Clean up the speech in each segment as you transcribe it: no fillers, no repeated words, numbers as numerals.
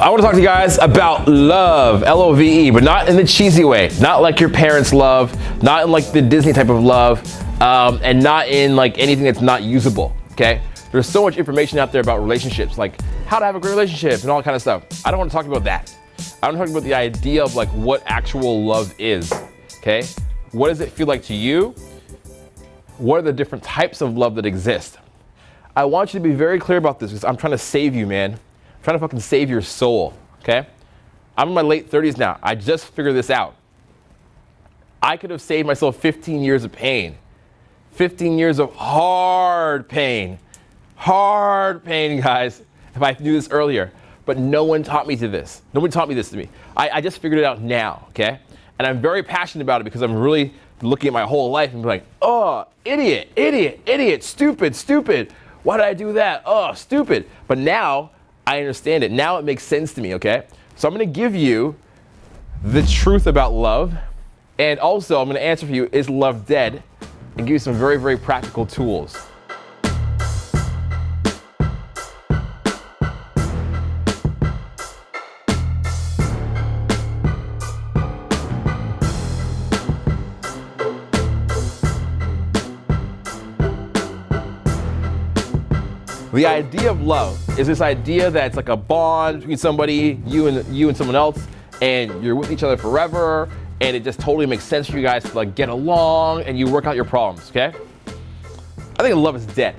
I want to talk to you guys about love, L-O-V-E, but not in the cheesy way, not like your parents' love, not in like the Disney type of love, and not in like anything that's not usable, okay? There's so much information out there about relationships, like how to have a great relationship and all that kind of stuff. I don't want to talk about that. I want to talk about the idea of like what actual love is, okay? What does it feel like to you? What are the different types of love that exist? I want you to be very clear about this because I'm trying to save you, man. I'm trying to fucking save your soul, okay? I'm in my late 30s now. I just figured this out. I could have saved myself 15 years of pain. 15 years of hard pain, guys, if I knew this earlier. But no one taught me this. Nobody taught me this to me. I just figured it out now, okay? And I'm very passionate about it because I'm really looking at my whole life and be like, oh, idiot, stupid. Why did I do that? Oh, stupid. But now I understand it. Now it makes sense to me, okay? So I'm gonna give you the truth about love. And also I'm gonna answer for you, is love dead? And give you some very, very practical tools. The idea of love is this idea that it's like a bond between somebody, you and someone else, and you're with each other forever, and it just totally makes sense for you guys to like get along and you work out your problems, okay? I think love is dead.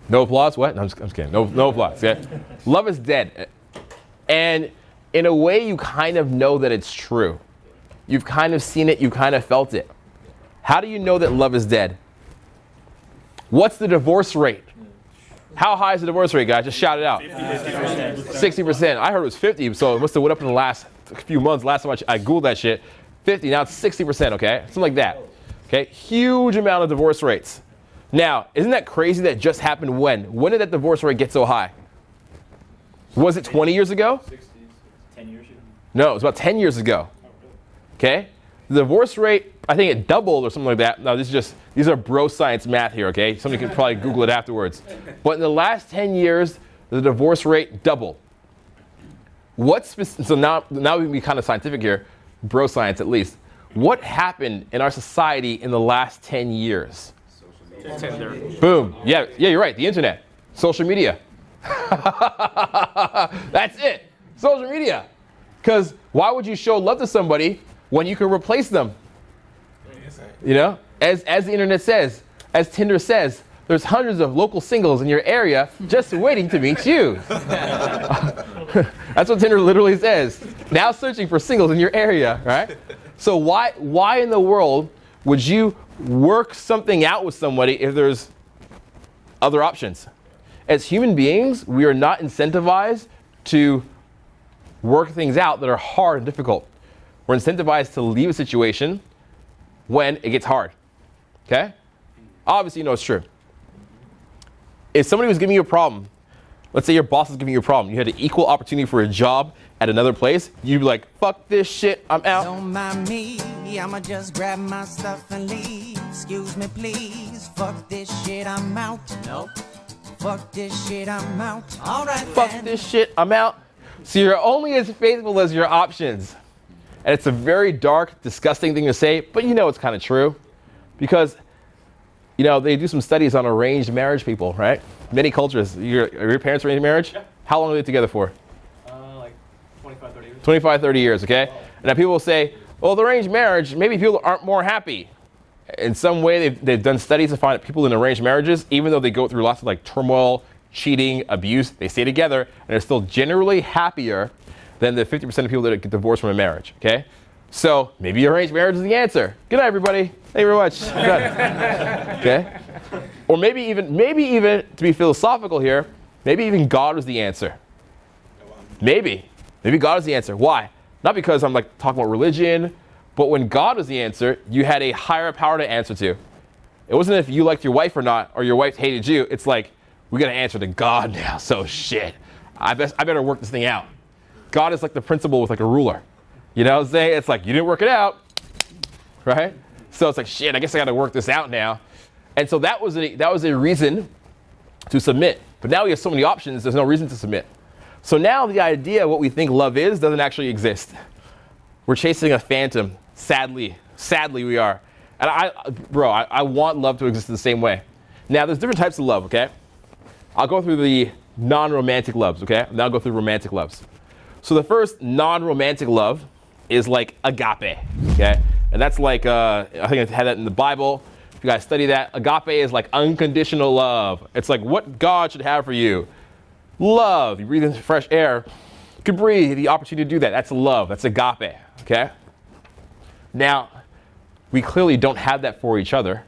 No applause? What? No, I'm just kidding. No applause, okay? Love is dead. And in a way, you kind of know that it's true. You've kind of seen it, you kind of felt it. How do you know that love is dead? What's the divorce rate? How high is the divorce rate, guys? Just shout it out. 60%. I heard it was 50, so it must have went up in the last few months. Last time I Googled that shit. 50, now it's 60%, okay? Something like that. Okay, huge amount of divorce rates. Now, isn't that crazy that just happened when? When did that divorce rate get so high? Was it 20 years ago? 60s, 10 years ago? No, it was about 10 years ago. Okay? The divorce rate, I think it doubled or something like that. No, these are bro science math here, okay? Somebody can probably Google it afterwards. But in the last 10 years, the divorce rate doubled. So now we can be kind of scientific here, bro science at least. What happened in our society in the last 10 years? Tinder. Boom. Yeah, you're right. The internet, social media. That's it. Social media. Because why would you show love to somebody when you can replace them? You know, as the internet says, as Tinder says, there's hundreds of local singles in your area just waiting to meet you. That's what Tinder literally says. Now searching for singles in your area, right? So why in the world would you work something out with somebody if there's other options? As human beings, we are not incentivized to work things out that are hard and difficult. We're incentivized to leave a situation when it gets hard, okay? Obviously, you know it's true. If somebody was giving you a problem, let's say your boss is giving you a problem, you had an equal opportunity for a job at another place, you'd be like, fuck this shit, I'm out. Don't mind me, I'ma just grab my stuff and leave. Excuse me, please. Fuck this shit, I'm out. Nope. Fuck this shit, I'm out. All right, fuck then. This shit, I'm out. So you're only as faithful as your options. And it's a very dark, disgusting thing to say, but you know it's kind of true. Because, you know, they do some studies on arranged marriage people, right? Many cultures. Are your parents arranged marriage? Yeah. How long were they together for? Like 25, 30 years. 25, 30 years, okay? And now people will say, well, the arranged marriage, maybe people aren't more happy. In some way, they've done studies to find that people in arranged marriages, even though they go through lots of like turmoil, cheating, abuse, they stay together, and they're still generally happier than the 50% of people that get divorced from a marriage, okay? So maybe arranged marriage is the answer. Good night, everybody. Thank you very much. I'm done. Okay? Or maybe even, to be philosophical here, maybe even God was the answer. Maybe God is the answer. Why? Not because I'm like talking about religion, but when God was the answer, you had a higher power to answer to. It wasn't if you liked your wife or not, or your wife hated you. It's like, we gotta answer to God now, so shit. I better work this thing out. God is like the principal with like a ruler. You know what I'm saying? It's like, you didn't work it out, right? So it's like, shit, I guess I gotta work this out now. And so that was a reason to submit. But now we have so many options, there's no reason to submit. So now the idea of what we think love is doesn't actually exist. We're chasing a phantom. Sadly we are. And I want love to exist in the same way. Now there's different types of love, okay? I'll go through the non-romantic loves, okay? And then I'll go through romantic loves. So the first non-romantic love is like agape, okay? And that's like, I think I had that in the Bible. If you guys study that, agape is like unconditional love. It's like what God should have for you. Love, you breathe in fresh air. You can breathe, the opportunity to do that. That's love, that's agape, okay? Now, we clearly don't have that for each other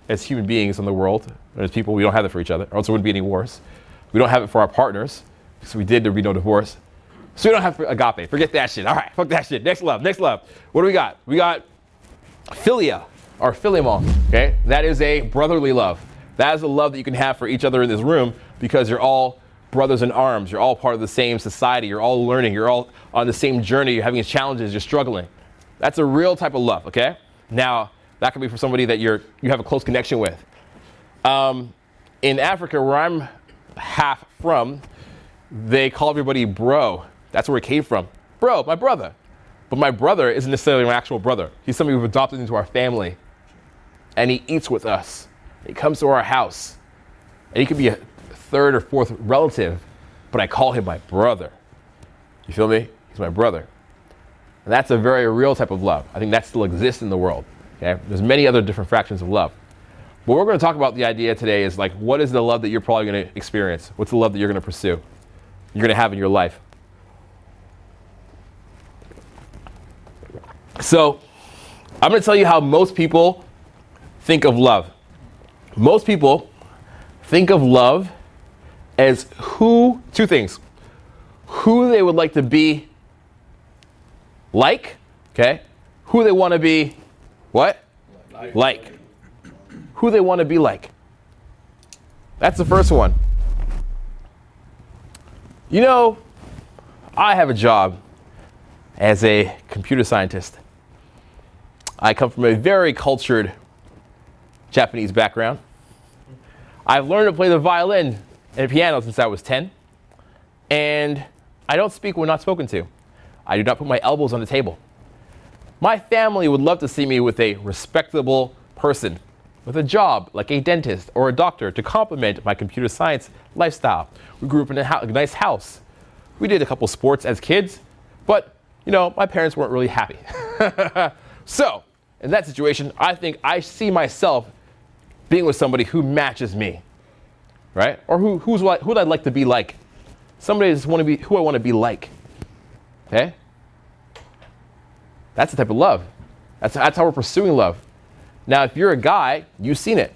as human beings in the world. As people, we don't have that for each other, or else there wouldn't be any wars. We don't have it for our partners. Because if we did, there'd be no divorce. So we don't have agape. Forget that shit. All right, fuck that shit. Next love, next love. What do we got? We got philia, or philemon, okay? That is a brotherly love. That is a love that you can have for each other in this room because you're all brothers in arms. You're all part of the same society. You're all learning. You're all on the same journey. You're having challenges. You're struggling. That's a real type of love, okay? Now, that can be for somebody that you have a close connection with. In Africa, where I'm half from, they call everybody bro. That's where it came from. Bro, my brother. But my brother isn't necessarily my actual brother. He's somebody we've adopted into our family. And he eats with us. He comes to our house. And he could be a third or fourth relative, but I call him my brother. You feel me? He's my brother. And that's a very real type of love. I think that still exists in the world. Okay? There's many other different fractions of love. But we're going to talk about the idea today is like, what is the love that you're probably going to experience? What's the love that you're going to pursue? You're going to have in your life. So, I'm going to tell you how most people think of love. Most people think of love as two things. Who they would like to be like, okay? Who they want to be, what? Like. Who they want to be like. That's the first one. You know, I have a job as a computer scientist. I come from a very cultured Japanese background. I've learned to play the violin and piano since I was 10. And I don't speak when not spoken to. I do not put my elbows on the table. My family would love to see me with a respectable person, with a job like a dentist or a doctor to complement my computer science lifestyle. We grew up in a nice house. We did a couple sports as kids, but my parents weren't really happy. So, in that situation, I think I see myself being with somebody who matches me, right? Or who I'd like to be like. Somebody I just want to be who I want to be like. Okay? That's the type of love. That's how we're pursuing love. Now, if you're a guy, you've seen it.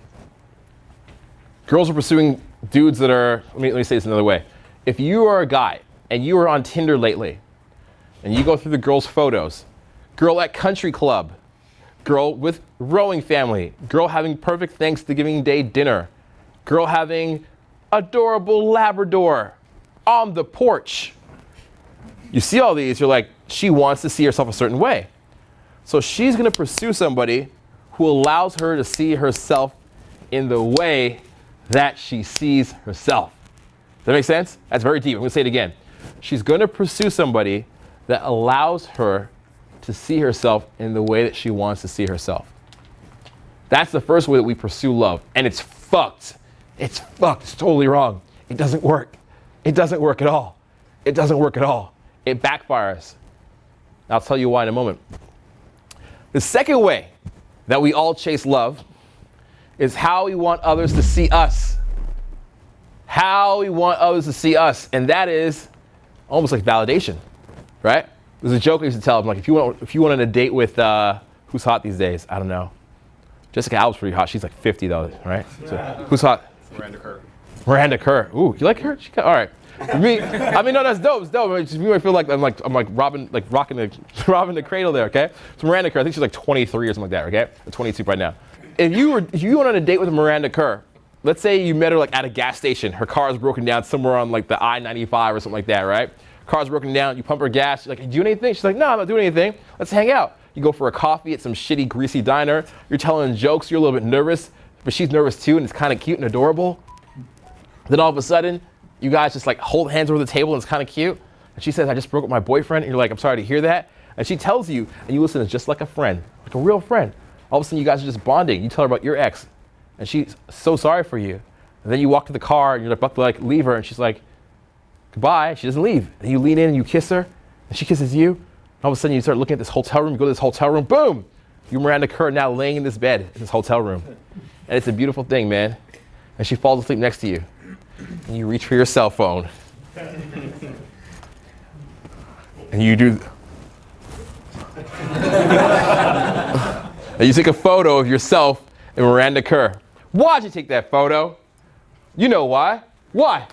Girls are pursuing dudes that are, let me say this another way. If you are a guy and you are on Tinder lately, and you go through the girls' photos, girl at country club, girl with rowing family, girl having perfect Thanksgiving Day dinner, girl having adorable Labrador on the porch. You see all these, you're like, she wants to see herself a certain way. So she's going to pursue somebody who allows her to see herself in the way that she sees herself. Does that make sense? That's very deep. I'm going to say it again. She's going to pursue somebody that allows her to see herself in the way that she wants to see herself. That's the first way that we pursue love. And it's fucked. It's fucked. It's totally wrong. It doesn't work. It doesn't work at all. It doesn't work at all. It backfires. I'll tell you why in a moment. The second way that we all chase love is how we want others to see us. How we want others to see us. And that is almost like validation, right? There's a joke I used to tell them, like, if you went on a date with, who's hot these days? I don't know. Jessica Alba's pretty hot. She's like 50 though, right? So, who's hot? Miranda Kerr. Miranda Kerr. Ooh, you like her? All right. For me, no, that's dope. It's dope. It's just me, I feel like I'm rocking the cradle there. Okay. So Miranda Kerr, I think she's like 23 or something like that. Okay, or 22 right now. If you went on a date with Miranda Kerr, let's say you met her like at a gas station. Her car is broken down somewhere on like the I-95 or something like that, right? Car's broken down. You pump her gas. You're like, you doing anything? She's like, no, I'm not doing anything. Let's hang out. You go for a coffee at some shitty, greasy diner. You're telling jokes. You're a little bit nervous, but she's nervous too, and it's kind of cute and adorable. Then all of a sudden, You guys just like hold hands over the table and it's kind of cute. And she says, I just broke up with my boyfriend. And you're like, I'm sorry to hear that. And she tells you, and you listen, it's just like a friend, like a real friend. All of a sudden you guys are just bonding. You tell her about your ex and she's so sorry for you. And then you walk to the car and you're about to like leave her and she's like, goodbye. She doesn't leave. And you lean in and you kiss her and she kisses you. And all of a sudden you start looking at this hotel room. You go to this hotel room, boom. You Miranda Kerr now laying in this bed in this hotel room. And it's a beautiful thing, man. And she falls asleep next to you. And you reach for your cell phone. And you do. And you take a photo of yourself and Miranda Kerr. Why'd you take that photo? You know why. Why?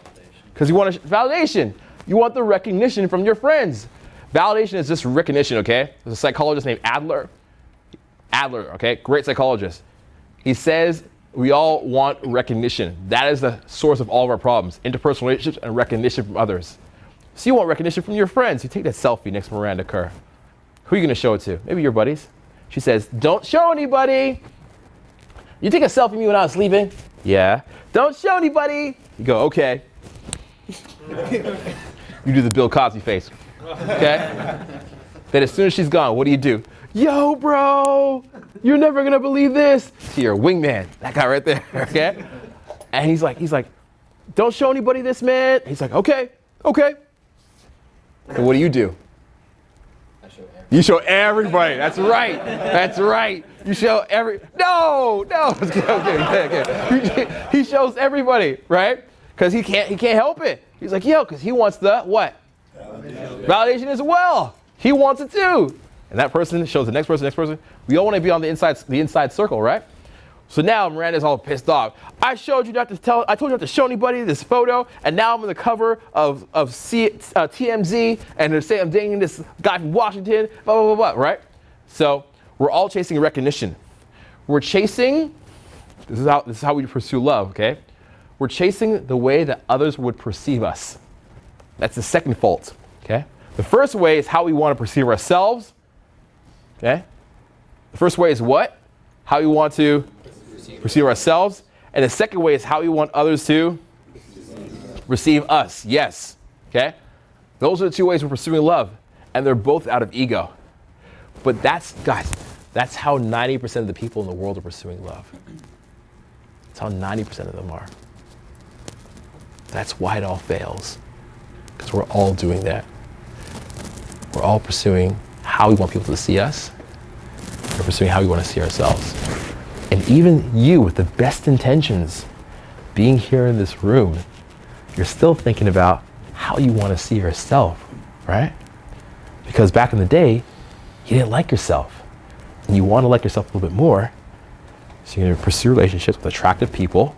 Because you want validation. You want the recognition from your friends. Validation is just recognition, okay? There's a psychologist named Adler, okay? Great psychologist. He says we all want recognition. That is the source of all of our problems. Interpersonal relationships and recognition from others. So you want recognition from your friends. You take that selfie next to Miranda Kerr. Who are you going to show it to? Maybe your buddies. She says, don't show anybody. You take a selfie of me when I was sleeping? Yeah. Don't show anybody. You go, okay. You do the Bill Cosby face. Okay? Then as soon as she's gone, what do? Yo, bro, you're never going to believe this. To your wingman, that guy right there, okay? And he's like, don't show anybody this, man. He's like, okay. And what do? You show everybody. That's right. You show No. Okay. He shows everybody, right? Because he can't help it. He's like, because he wants the what? Validation as well. He wants it too. And that person shows the next person. We all want to be on the inside circle, right? So now Miranda's all pissed off. I told you not to show anybody this photo, and now I'm on the cover of TMZ, and they say I'm dating this guy from Washington, blah, blah, blah, blah, right? So we're all chasing recognition. We're chasing, this is how we pursue love, okay? We're chasing the way that others would perceive us. That's the second fault, okay? The first way is how we want to perceive ourselves, okay? The first way is what? How we want to perceive ourselves. And the second way is how we want others to receive us. Yes. Okay? Those are the two ways we're pursuing love. And they're both out of ego. But that's how 90% of the people in the world are pursuing love. That's how 90% of them are. That's why it all fails. Because we're all doing that. We're all pursuing how we want people to see us. We're pursuing how we want to see ourselves. And even you, with the best intentions, being here in this room, you're still thinking about how you want to see yourself, right? Because back in the day, you didn't like yourself. And you want to like yourself a little bit more. So you're going to pursue relationships with attractive people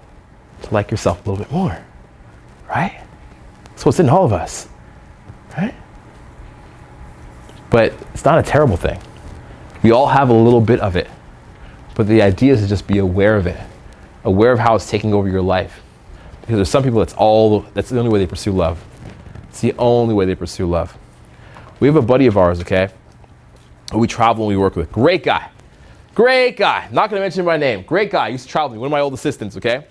to like yourself a little bit more, right? So it's in all of us, right? But it's not a terrible thing. We all have a little bit of it. But the idea is to just be aware of it, aware of how it's taking over your life. Because there's some people that's the only way they pursue love. It's the only way they pursue love. We have a buddy of ours, okay, who we travel and we work with. Great guy. Not gonna mention my name. Great guy. He used to travel with me, one of my old assistants, okay?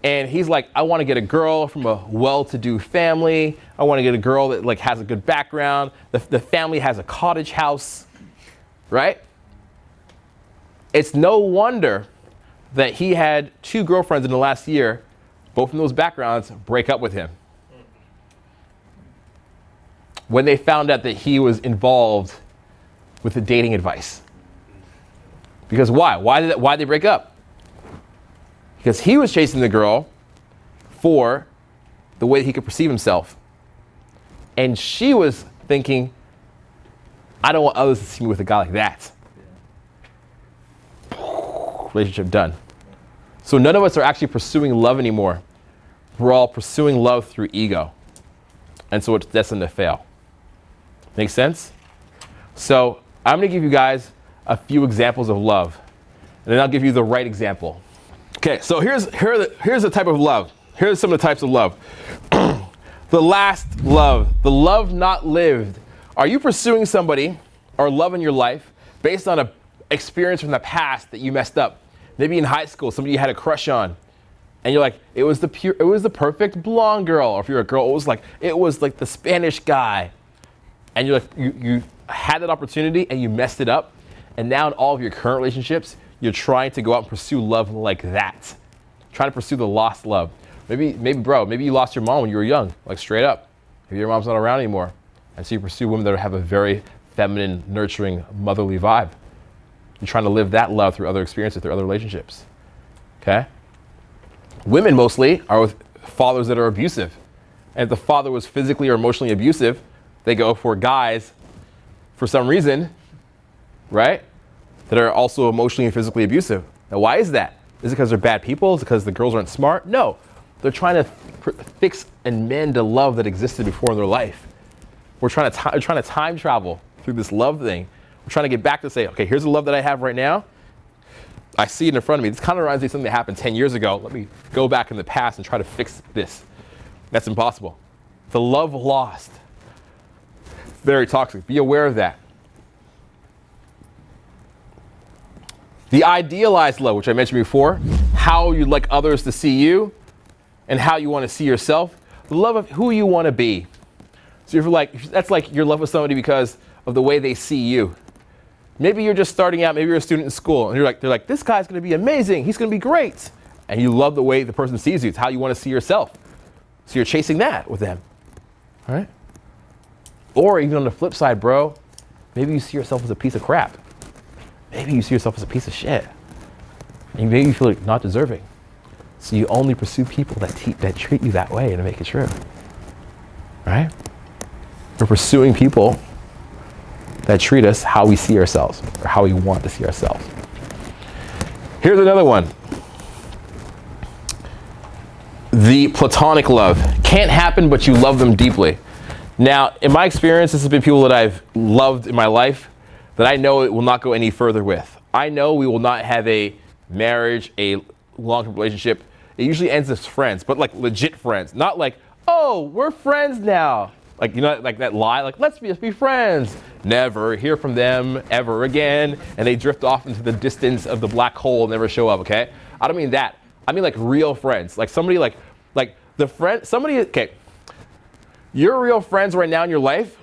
And he's like, I want to get a girl from a well-to-do family. I want to get a girl that like has a good background. The family has a cottage house, right? It's no wonder that he had 2 girlfriends in the last year, both from those backgrounds, break up with him. When they found out that he was involved with the dating advice. Because why? Why'd they break up? Because he was chasing the girl for the way that he could perceive himself. And she was thinking, I don't want others to see me with a guy like that. Relationship done. So none of us are actually pursuing love anymore. We're all pursuing love through ego. And so it's destined to fail. Make sense? So I'm going to give you guys a few examples of love. And then I'll give you the right example. Okay, so here's the type of love. Here's some of the types of love. The last love, the love not lived. Are you pursuing somebody or love in your life based on an experience from the past that you messed up? Maybe in high school, somebody you had a crush on, And you're like, it was the perfect blonde girl. Or if you're a girl, it was like the Spanish guy. And you're like, you had that opportunity and you messed it up. And now in all of your current relationships, you're trying to go out and pursue love like that. Trying to pursue the lost love. Maybe you lost your mom when you were young, like straight up. Maybe your mom's not around anymore. And so you pursue women that have a very feminine, nurturing, motherly vibe. You're trying to live that love through other experiences, through other relationships. Okay? Women mostly are with fathers that are abusive. And if the father was physically or emotionally abusive, they go for guys, for some reason, right, that are also emotionally and physically abusive. Now, why is that? Is it because they're bad people? Is it because the girls aren't smart? No. They're trying to fix and mend a love that existed before in their life. We're trying to time travel through this love thing. We're trying to get back to say, okay, here's the love that I have right now. I see it in front of me. This kind of reminds me of something that happened 10 years ago. Let me go back in the past and try to fix this. That's impossible. The love lost. Very toxic. Be aware of that. The idealized love, which I mentioned before, how you'd like others to see you and how you want to see yourself. The love of who you want to be. So that's like your love of somebody because of the way they see you. Maybe you're just starting out, maybe you're a student in school, and they're like, this guy's going to be amazing, he's going to be great. And you love the way the person sees you. It's how you want to see yourself. So you're chasing that with them. All right? Or even on the flip side, bro, maybe you see yourself as a piece of crap. Maybe you see yourself as a piece of shit. And maybe you feel like not deserving. So you only pursue people that treat you that way and to make it true. Right? We're pursuing people that treat us how we see ourselves or how we want to see ourselves. Here's another one. The platonic love. Can't happen, but you love them deeply. Now, in my experience, this has been people that I've loved in my life that I know it will not go any further with. I know we will not have a marriage, a long-term relationship. It usually ends as friends, but like legit friends. Not like, oh, we're friends now. Like, you know, like that lie, like, let's just be friends. Never hear from them ever again. And they drift off into the distance of the black hole and never show up, okay? I don't mean that. I mean like real friends. Like somebody like the friend, somebody, okay. Your real friends right now in your life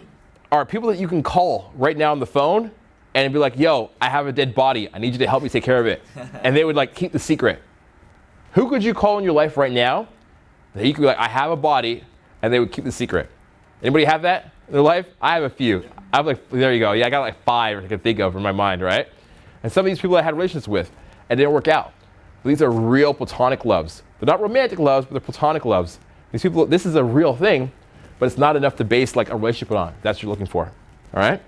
are people that you can call right now on the phone and be like, yo, I have a dead body. I need you to help me take care of it. And they would like keep the secret. Who could you call in your life right now that you could be like, I have a body, and they would keep the secret? Anybody have that in their life? I have a few. I have like, there you go. Yeah, I got like 5 I can think of in my mind, right? And some of these people I had relationships with and it didn't work out. These are real platonic loves. They're not romantic loves, but they're platonic loves. These people, this is a real thing, but it's not enough to base like a relationship on. That's what you're looking for, all right?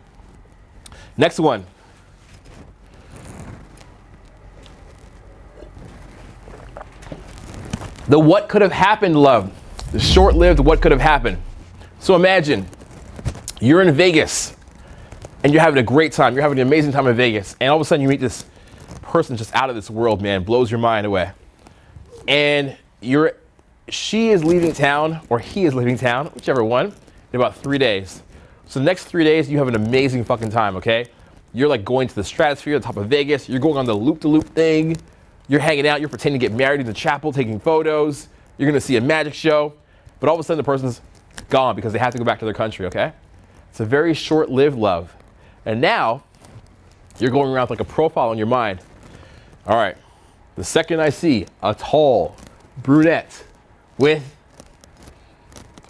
Next one. The what could have happened love. The short-lived what could have happened. So imagine you're in Vegas and you're having a great time. You're having an amazing time in Vegas. And all of a sudden you meet this person just out of this world, man, blows your mind away. And she is leaving town, or he is leaving town, whichever one, in about 3 days. So the next 3 days, you have an amazing fucking time, okay? You're like going to the stratosphere, the top of Vegas. You're going on the loop-de-loop thing. You're hanging out. You're pretending to get married in the chapel, taking photos. You're going to see a magic show. But all of a sudden, the person's gone because they have to go back to their country, okay? It's a very short-lived love. And now, you're going around with like a profile in your mind. All right, the second I see a tall brunette with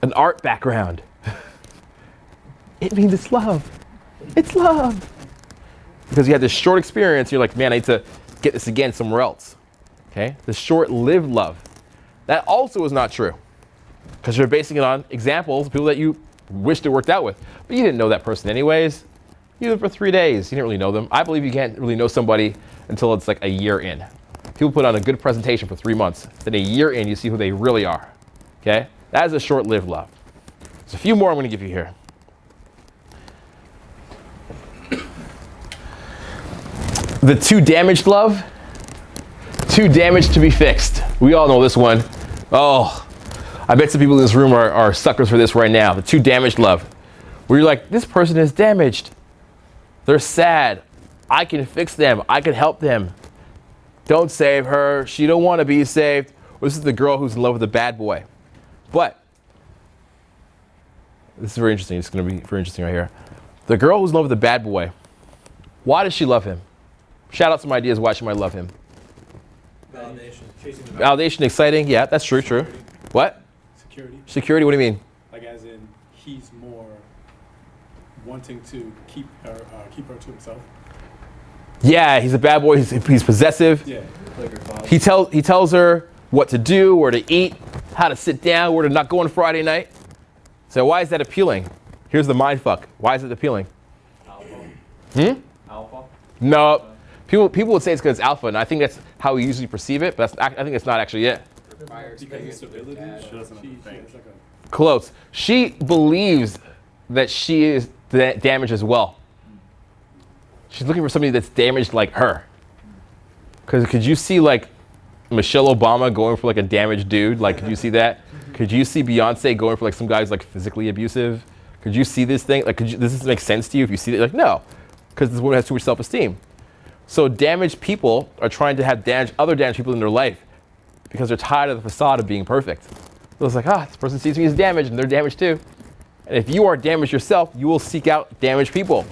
an art background, it means it's love. It's love. Because you had this short experience, you're like, man, I need to get this again somewhere else. Okay? The short-lived love. That also is not true. Because you're basing it on examples of people that you wished it worked out with. But you didn't know that person anyways. You lived for 3 days. You didn't really know them. I believe you can't really know somebody until it's like a year in. People put on a good presentation for 3 months. Then a year in, you see who they really are. Okay? That is a short-lived love. There's a few more I'm going to give you here. The too damaged love. Too damaged to be fixed. We all know this one. Oh, I bet some people in this room are suckers for this right now. The too damaged love. Where you're like, this person is damaged. They're sad. I can fix them. I can help them. Don't save her. She don't want to be saved. Or this is the girl who's in love with the bad boy. But this is very interesting. It's going to be very interesting right here. The girl who's in love with the bad boy, why does she love him? Shout out some ideas why she might love him. Validation. Validation, exciting. Yeah, that's true, true. What? Security. Security, what do you mean? Like as in, he's more wanting to keep her to himself. Yeah, he's a bad boy. He's possessive. Yeah. Like your father. He tells her what to do, where to eat, how to sit down, where to not go on Friday night. So why is that appealing? Here's the mind fuck. Why is it appealing? Alpha. Alpha. No. People would say it's because it's alpha, and I think that's how we usually perceive it, but I think it's not actually it. Because of stability. It's like a Close. She believes that she is damaged as well. She's looking for somebody that's damaged like her. Because could you see like Michelle Obama going for like a damaged dude? Like, could you see that? Could you see Beyonce going for like some guys like physically abusive? Could you see this thing? Like, does this make sense to you if you see it? Like, no, because this woman has too much self-esteem. So damaged people are trying to have other damaged people in their life because they're tired of the facade of being perfect. So it's like, this person sees me as damaged and they're damaged too. And if you are damaged yourself, you will seek out damaged people.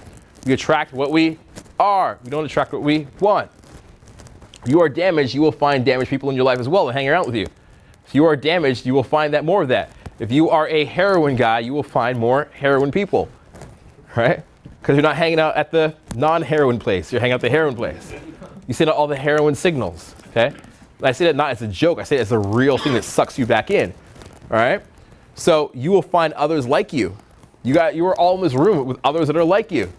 We attract what we are. We don't attract what we want. If you are damaged, you will find damaged people in your life as well and hang around with you. If you are damaged, you will find that more of that. If you are a heroin guy, you will find more heroin people, right? Because you're not hanging out at the non-heroin place. You're hanging out at the heroin place. You send out all the heroin signals, okay? And I say that not as a joke. I say it as a real thing that sucks you back in, all right? So you will find others like you. You are all in this room with others that are like you.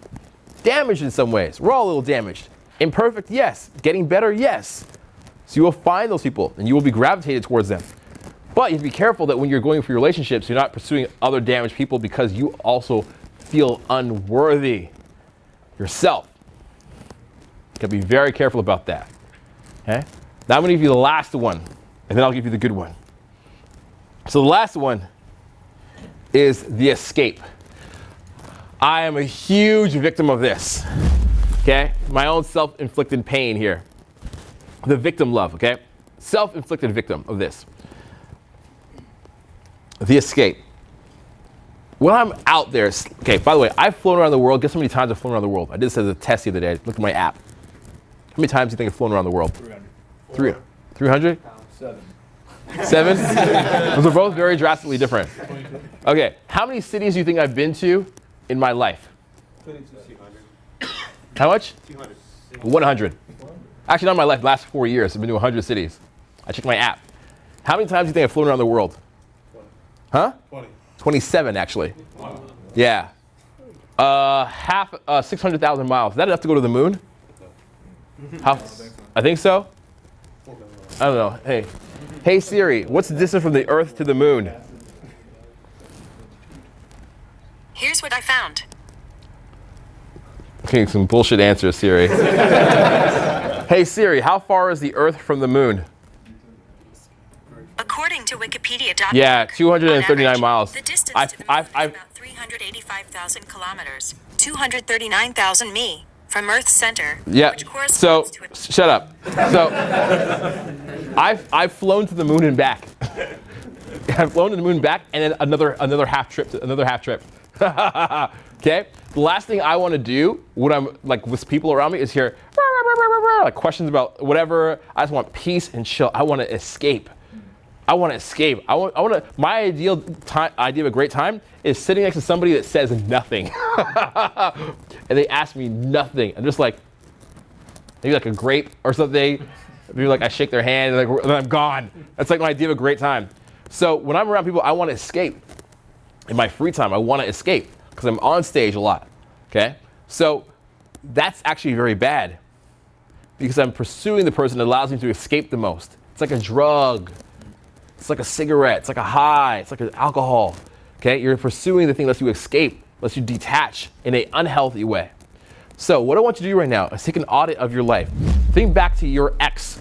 Damaged in some ways. We're all a little damaged. Imperfect, yes. Getting better, yes. So you will find those people and you will be gravitated towards them. But you have to be careful that when you're going for your relationships, you're not pursuing other damaged people because you also feel unworthy yourself. You gotta be very careful about that. Okay? Now I'm gonna give you the last one, and then I'll give you the good one. So the last one is the escape. I am a huge victim of this. Okay? My own self-inflicted pain here. The victim love, okay? Self-inflicted victim of this. The escape. When I'm out there, okay, by the way, I've flown around the world. Guess how many times I've flown around the world? I did this as a test the other day. Look at my app. How many times do you think I've flown around the world? 300. 300? 7. 7? Those are both very drastically different. Okay, how many cities do you think I've been to in my life? 200. How much? 200. 100. Actually, not in my life, last 4 years. I've been to 100 cities. I checked my app. How many times do you think I've flown around the world? 20. Huh? 20. 27, actually. Wow. Yeah. 600,000 miles. Is that enough to go to the moon? How? I think so. I don't know. Hey Siri, what's the distance from the Earth to the moon? Here's what I found. Okay, some bullshit answers, Siri. Hey Siri, how far is the Earth from the moon? According to Wikipedia.org, Yeah, 239 on average, miles. The distance to the moon is about 385,000 kilometers, 239,000 mi, from Earth's center, Yeah. which So corresponds to a shut up. So I've flown to the moon and back. I've flown to the moon and back, and then another half trip. Okay. The last thing I want to do when I'm like with people around me is hear like questions about whatever. I just want peace and chill. I want to escape. I want to escape. I want to. My idea of a great time is sitting next to somebody that says nothing, and they ask me nothing. I'm just like, maybe like a grape or something. Maybe like I shake their hand and then I'm gone. That's like my idea of a great time. So when I'm around people, I want to escape. In my free time, I want to escape because I'm on stage a lot. Okay, so that's actually very bad because I'm pursuing the person that allows me to escape the most. It's like a drug. It's like a cigarette. It's like a high. It's like an alcohol. Okay, you're pursuing the thing that lets you escape, lets you detach in an unhealthy way. So what I want you to do right now is take an audit of your life. Think back to your ex,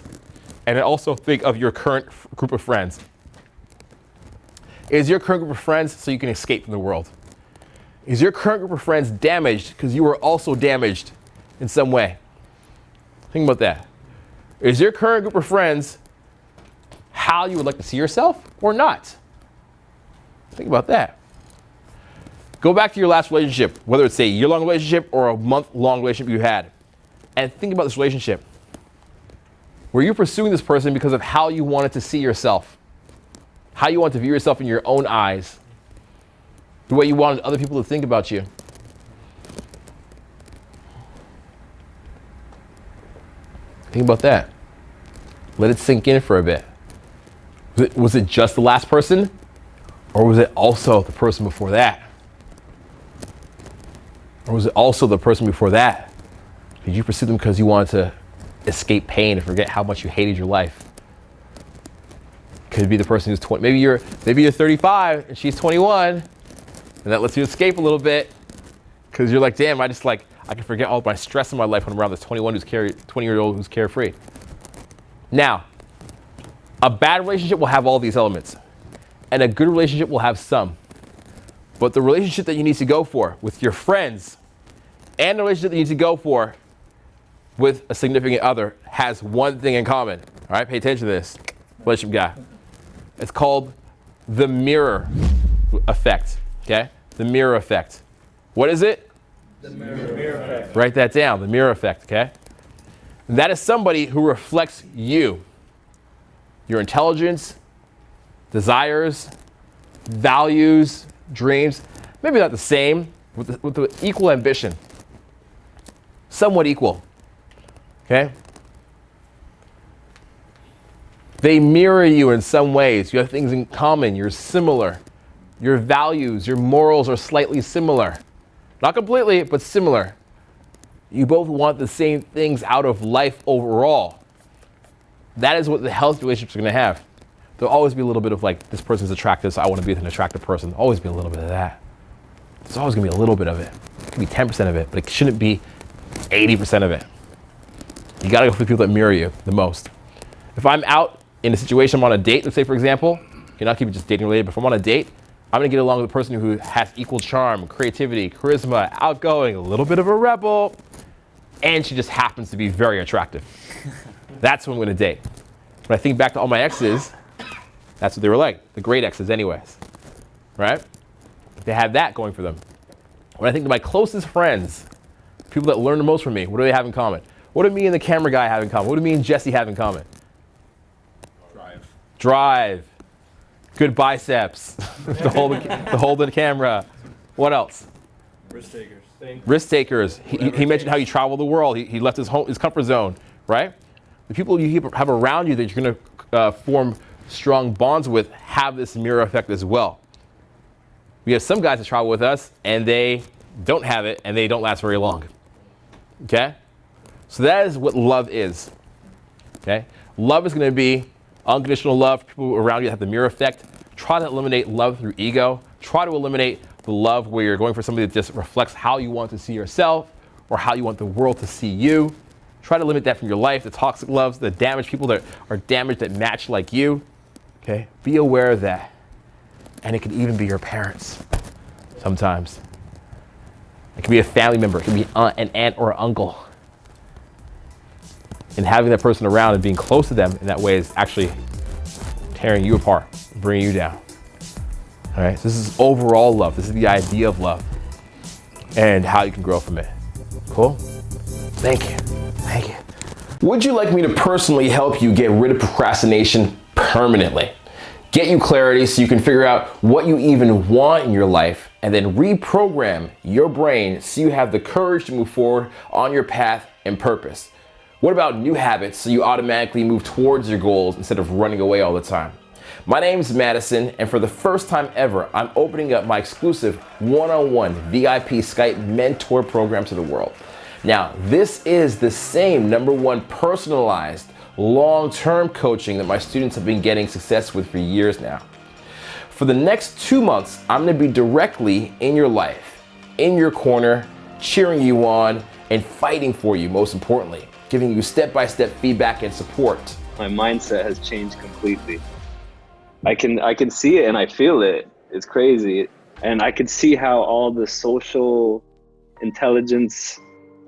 and then also think of your current group of friends. Is your current group of friends so you can escape from the world? Is your current group of friends damaged because you were also damaged in some way? Think about that. Is your current group of friends how you would like to see yourself or not? Think about that. Go back to your last relationship, whether it's a year-long relationship or a month-long relationship you had, and think about this relationship. Were you pursuing this person because of how you wanted to see yourself? How you want to view yourself in your own eyes? The way you wanted other people to think about you? Think about that. Let it sink in for a bit. Was it just the last person? Or was it also the person before that? Or was it also the person before that? Did you pursue them because you wanted to escape pain and forget how much you hated your life? Could be the person who's 20. Maybe you're 35 and she's 21, and that lets you escape a little bit because you're like, damn, I can forget all my stress in my life when I'm around this 20-year-old who's carefree. Now, a bad relationship will have all these elements, and a good relationship will have some. But the relationship that you need to go for with your friends and the relationship that you need to go for with a significant other has one thing in common. All right, pay attention to this, relationship guy. It's called the mirror effect, okay? The mirror effect. What is it? The mirror effect. Write that down, the mirror effect, okay? That is somebody who reflects you, your intelligence, desires, values, dreams, maybe not the same, with the equal ambition, somewhat equal, okay? They mirror you in some ways. You have things in common. You're similar. Your values, your morals are slightly similar. Not completely, but similar. You both want the same things out of life overall. That is what the healthy relationships are going to have. There'll always be a little bit of like, this person's attractive, so I want to be with an attractive person. Always be a little bit of that. There's always going to be a little bit of it. It could be 10% of it, but it shouldn't be 80% of it. You got to go for the people that mirror you the most. If I'm out in a situation, I'm on a date, let's say for example, you're not keep it just dating related, but if I'm on a date, I'm going to get along with a person who has equal charm, creativity, charisma, outgoing, a little bit of a rebel, and she just happens to be very attractive. That's who I'm going to date. When I think back to all my exes, that's what they were like, the great exes anyways, right? They had that going for them. When I think to my closest friends, people that learn the most from me, what do they have in common? What do me and the camera guy have in common? What do me and Jesse have in common? Drive. Good biceps. to hold the camera. What else? Risk takers. Risk takers. He mentioned how you travel the world. He left his comfort zone, right? The people you have around you that you're going to form strong bonds with have this mirror effect as well. We have some guys that travel with us and they don't have it and they don't last very long. Okay? So that is what love is. Okay? Love is going to be unconditional love. People around you have the mirror effect. Try to eliminate love through ego. Try to eliminate the love where you're going for somebody that just reflects how you want to see yourself or how you want the world to see you. Try to limit that from your life, the toxic loves, the damaged people that are damaged that match like you. Okay? Be aware of that. And it could even be your parents sometimes. It could be a family member. It could be an aunt or an uncle. And having that person around and being close to them in that way is actually tearing you apart, bringing you down. All right, so this is overall love. This is the idea of love and how you can grow from it. Cool? Thank you. Thank you. Would you like me to personally help you get rid of procrastination permanently? Get you clarity so you can figure out what you even want in your life and then reprogram your brain so you have the courage to move forward on your path and purpose. What about new habits so you automatically move towards your goals instead of running away all the time? My name is Madison, and for the first time ever, I'm opening up my exclusive one-on-one VIP Skype mentor program to the world. Now, this is the same #1 personalized long-term coaching that my students have been getting success with for years now. For the next 2 months, I'm going to be directly in your life, in your corner, cheering you on, and fighting for you, most importantly, giving you step-by-step feedback and support. My mindset has changed completely. I can see it and I feel it. It's crazy. And I can see how all the social intelligence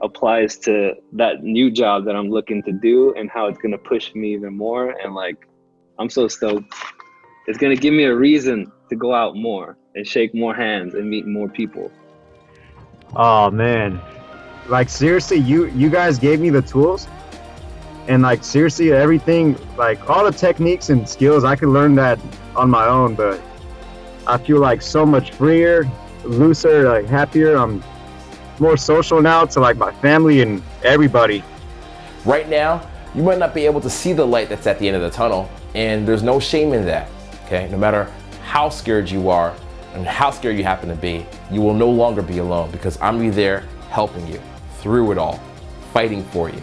applies to that new job that I'm looking to do and how it's going to push me even more. And like, I'm so stoked. It's gonna give me a reason to go out more and shake more hands and meet more people. Oh man, like seriously, you guys gave me the tools, and like seriously, everything, like all the techniques and skills, I could learn that on my own. But I feel like so much freer, looser, like happier. I'm more social now to like my family and everybody. Right now, you might not be able to see the light that's at the end of the tunnel, and there's no shame in that, okay? No matter how scared you are and how scared you happen to be, you will no longer be alone because I'm gonna be there helping you through it all, fighting for you.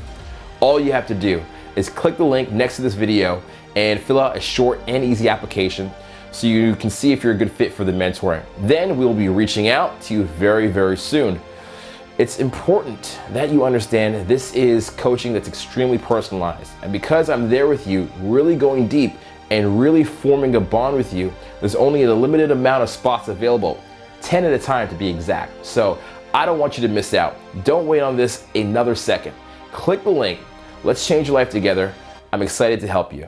All you have to do is click the link next to this video and fill out a short and easy application so you can see if you're a good fit for the mentoring. Then we'll be reaching out to you very, very soon. It's important that you understand this is coaching that's extremely personalized. And because I'm there with you, really going deep and really forming a bond with you, there's only a limited amount of spots available, 10 at a time to be exact. So I don't want you to miss out. Don't wait on this another second. Click the link. Let's change your life together. I'm excited to help you.